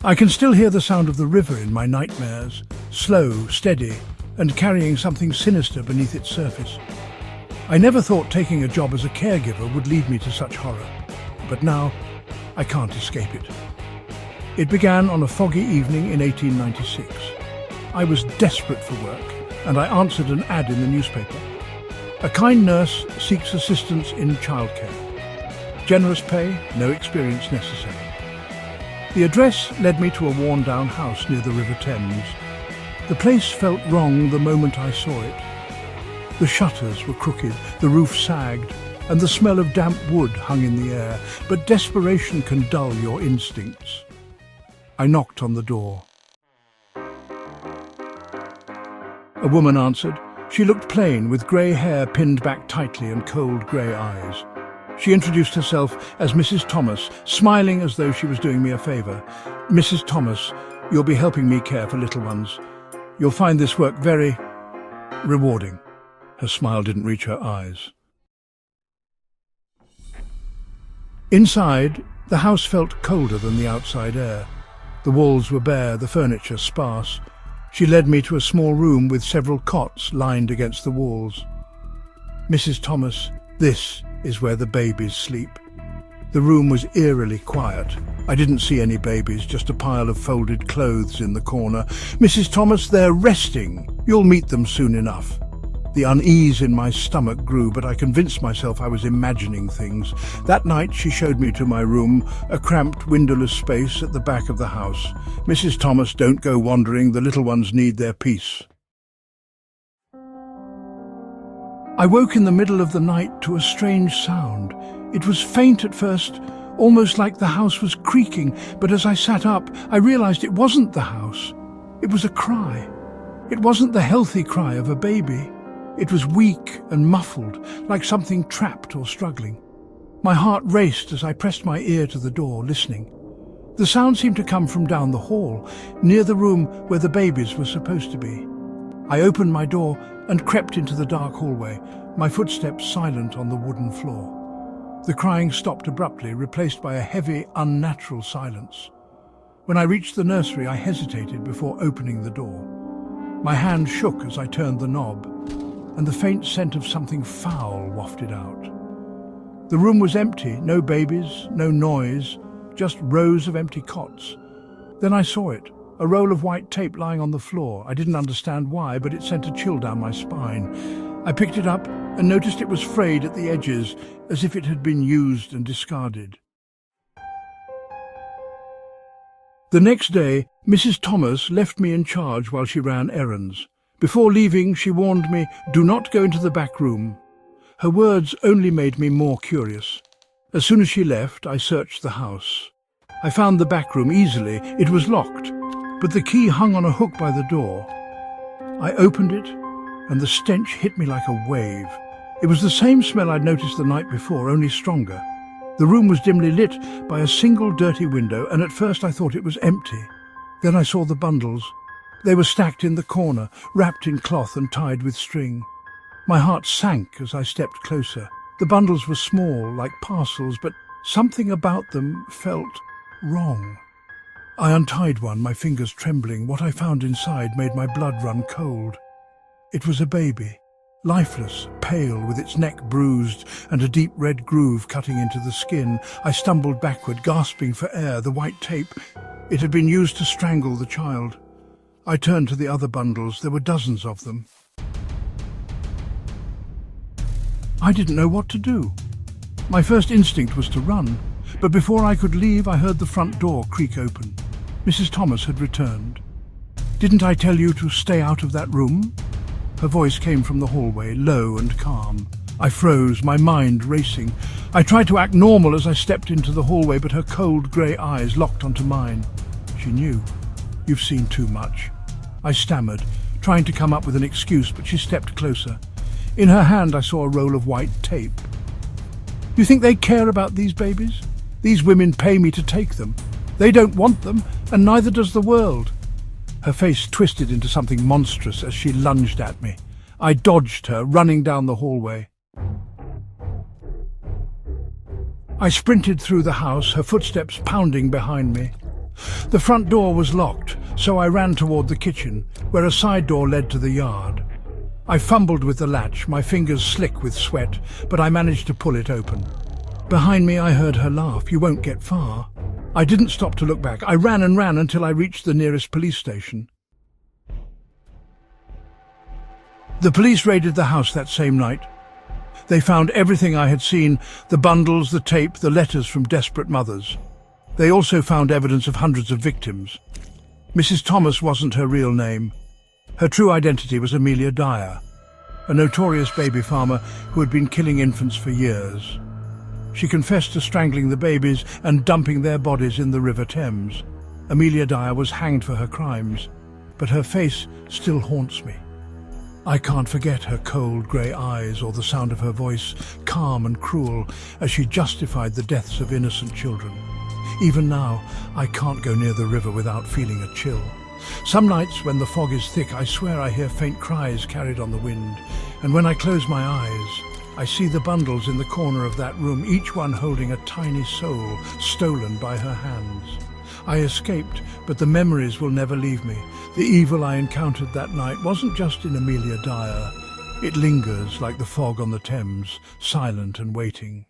I can still hear the sound of the river in my nightmares, slow, steady, and carrying something sinister beneath its surface. I never thought taking a job as a caregiver would lead me to such horror, but now I can't escape it. It began on a foggy evening in 1896. I was desperate for work, and I answered an ad in the newspaper. A kind nurse seeks assistance in childcare. Generous pay, no experience necessary. The address led me to a worn-down house near the River Thames. The place felt wrong the moment I saw it. The shutters were crooked, the roof sagged, and the smell of damp wood hung in the air, but desperation can dull your instincts. I knocked on the door. A woman answered. She looked plain, with grey hair pinned back tightly and cold grey eyes. She introduced herself as Mrs. Thomas, smiling as though she was doing me a favour. "Mrs. Thomas, you'll be helping me care for little ones. You'll find this work very rewarding." Her smile didn't reach her eyes. Inside, the house felt colder than the outside air. The walls were bare, the furniture sparse. She led me to a small room with several cots lined against the walls. "Mrs. Thomas, this is where the babies sleep." The room was eerily quiet. I didn't see any babies, just a pile of folded clothes in the corner. "Mrs. Thomas, they're resting. You'll meet them soon enough." The unease in my stomach grew, but I convinced myself I was imagining things. That night she showed me to my room, a cramped, windowless space at the back of the house. "Mrs. Thomas, don't go wandering. The little ones need their peace." I woke in the middle of the night to a strange sound. It was faint at first, almost like the house was creaking, but as I sat up, I realized it wasn't the house. It was a cry. It wasn't the healthy cry of a baby. It was weak and muffled, like something trapped or struggling. My heart raced as I pressed my ear to the door, listening. The sound seemed to come from down the hall, near the room where the babies were supposed to be. I opened my door and crept into the dark hallway, my footsteps silent on the wooden floor. The crying stopped abruptly, replaced by a heavy, unnatural silence. When I reached the nursery, I hesitated before opening the door. My hand shook as I turned the knob, and the faint scent of something foul wafted out. The room was empty, no babies, no noise, just rows of empty cots. Then I saw it, a roll of white tape lying on the floor. I didn't understand why, but it sent a chill down my spine. I picked it up and noticed it was frayed at the edges, as if it had been used and discarded. The next day, Mrs. Thomas left me in charge while she ran errands. Before leaving, she warned me, "Do not go into the back room." Her words only made me more curious. As soon as she left, I searched the house. I found the back room easily. It was locked, but the key hung on a hook by the door. I opened it, and the stench hit me like a wave. It was the same smell I'd noticed the night before, only stronger. The room was dimly lit by a single dirty window, and at first I thought it was empty. Then I saw the bundles. They were stacked in the corner, wrapped in cloth and tied with string. My heart sank as I stepped closer. The bundles were small, like parcels, but something about them felt wrong. I untied one, my fingers trembling. What I found inside made my blood run cold. It was a baby, lifeless, pale, with its neck bruised and a deep red groove cutting into the skin. I stumbled backward, gasping for air. The white tape, it had been used to strangle the child. I turned to the other bundles. There were dozens of them. I didn't know what to do. My first instinct was to run, but before I could leave, I heard the front door creak open. Mrs. Thomas had returned. "Didn't I tell you to stay out of that room?" Her voice came from the hallway, low and calm. I froze, my mind racing. I tried to act normal as I stepped into the hallway, but her cold grey eyes locked onto mine. She knew. "You've seen too much." I stammered, trying to come up with an excuse, but she stepped closer. In her hand I saw a roll of white tape. "You think they care about these babies? These women pay me to take them. They don't want them, and neither does the world." Her face twisted into something monstrous as she lunged at me. I dodged her, running down the hallway. I sprinted through the house, her footsteps pounding behind me. The front door was locked, so I ran toward the kitchen, where a side door led to the yard. I fumbled with the latch, my fingers slick with sweat, but I managed to pull it open. Behind me I heard her laugh. "You won't get far." I didn't stop to look back. I ran and ran until I reached the nearest police station. The police raided the house that same night. They found everything I had seen: the bundles, the tape, the letters from desperate mothers. They also found evidence of hundreds of victims. Mrs. Thomas wasn't her real name. Her true identity was Amelia Dyer, a notorious baby farmer who had been killing infants for years. She confessed to strangling the babies and dumping their bodies in the River Thames. Amelia Dyer was hanged for her crimes, but her face still haunts me. I can't forget her cold grey eyes or the sound of her voice, calm and cruel, as she justified the deaths of innocent children. Even now, I can't go near the river without feeling a chill. Some nights when the fog is thick, I swear I hear faint cries carried on the wind, and when I close my eyes, I see the bundles in the corner of that room, each one holding a tiny soul stolen by her hands. I escaped, but the memories will never leave me. The evil I encountered that night wasn't just in Amelia Dyer. It lingers like the fog on the Thames, silent and waiting.